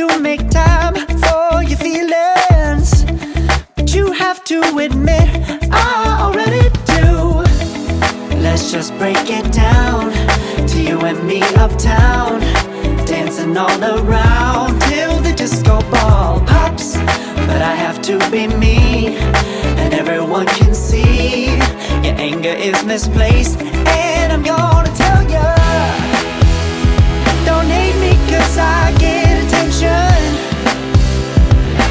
to make time for your feelings, but you have to admit I already do. Let's just break it down to you and me uptown, dancing all around till the disco ball pops. But I have to be me, and everyone can see your anger is misplaced. And I'm gonna tell ya, don't hate me 'cause I get attention.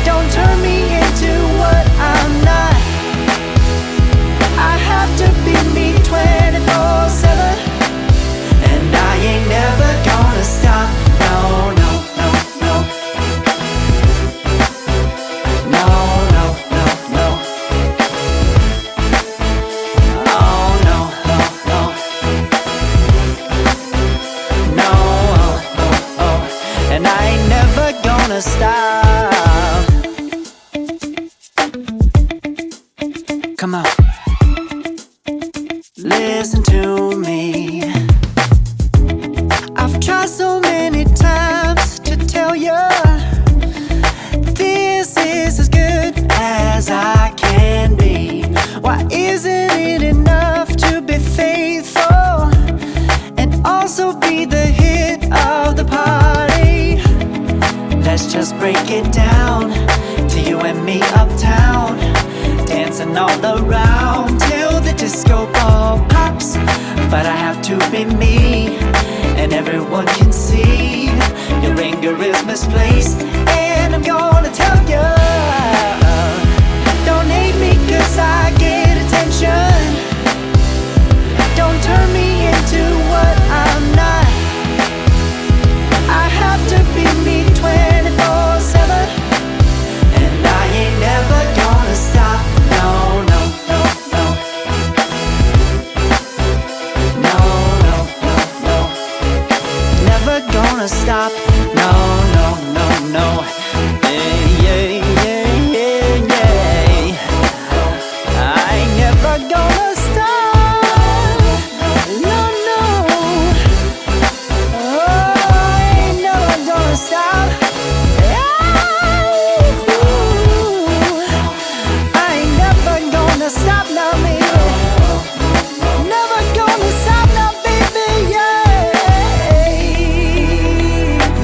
Don't turn me into what I'm not. I have to be me 24/7, and I ain't never gonna stop. No, no, no, no. No, no, no, no. Oh, no, no, no. No, oh, oh, oh. And I ain't never gonna stop. Come on. Listen to me. I've tried so many times to tell you this is as good as I can be. Why isn't it enough to be faithful and also be the hit of the party? Let's just break it down to you and me uptown, dancing all around till the disco ball pops. But I have to be me, and everyone can see your anger is misplaced. And I'm gonna tell ya, don't hate me 'cause I get attention. Don't turn me into what I'm not. I have to be me 24/7, and I ain't never gonna stop. No, no, no, no. No, no, no, no. Never gonna stop. No, no, no, no. Yeah, yeah, yeah, yeah, yeah. I ain't never gonna stop. No, no. Oh, I ain't never gonna stop. I ain't never gonna stop now, baby. Never gonna stop now, baby. Yeah,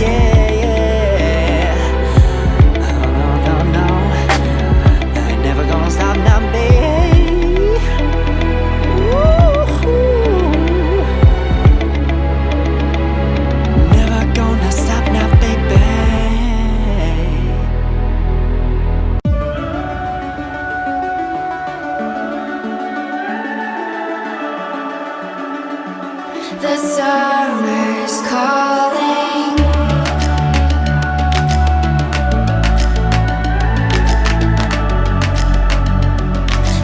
yeah, yeah. No, no, no, no. I ain't never gonna stop now, baby. Woo-hoo. Never gonna stop now, baby. The summer's calling.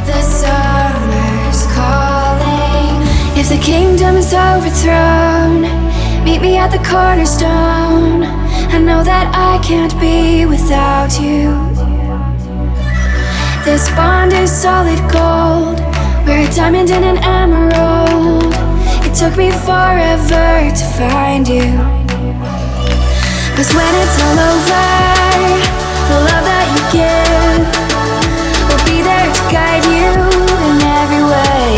The summer's calling. If the kingdom is overthrown, meet me at the cornerstone. I know that I can't be without you. This bond is solid gold. We're a diamond and an emerald. It took me forever to find you. 'Cause when it's all over, the love that you give will be there to guide you in every way.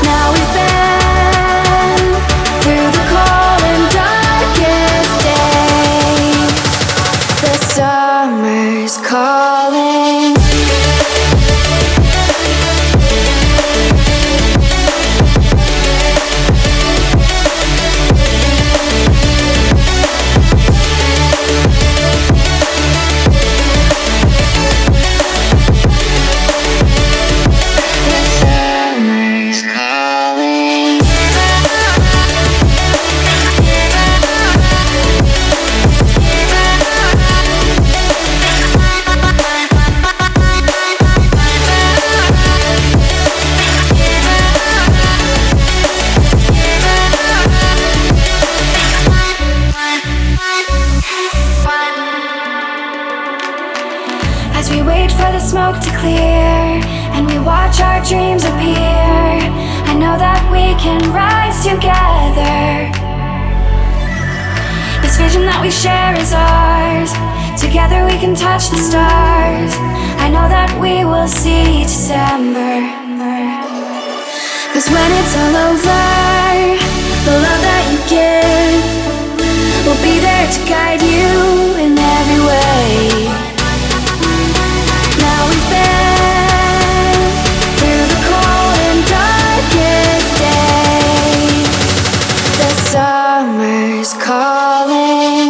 Now we've been through the cold and darkest days. The summer's calling. Smoke to clear, and we watch our dreams appear. I know that we can rise together. This vision that we share is ours. Together we can touch the stars. I know that we will see December. 'Cause when it's all over, the love that you give will be there to guide you in every way. Now we've been through the cold and darkest days. The summer's calling.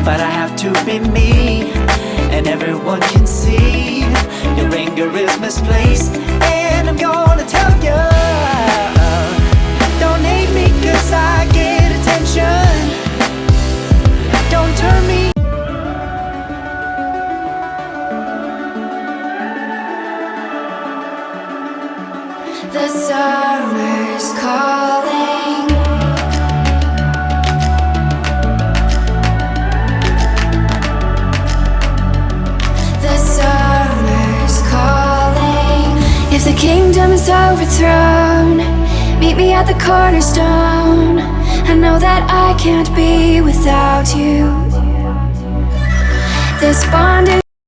But I have to be me, and everyone can see your anger is misplaced, and The summer's calling. The summer's calling. If the kingdom is overthrown, meet me at the cornerstone. I know that I can't be without you. This bond is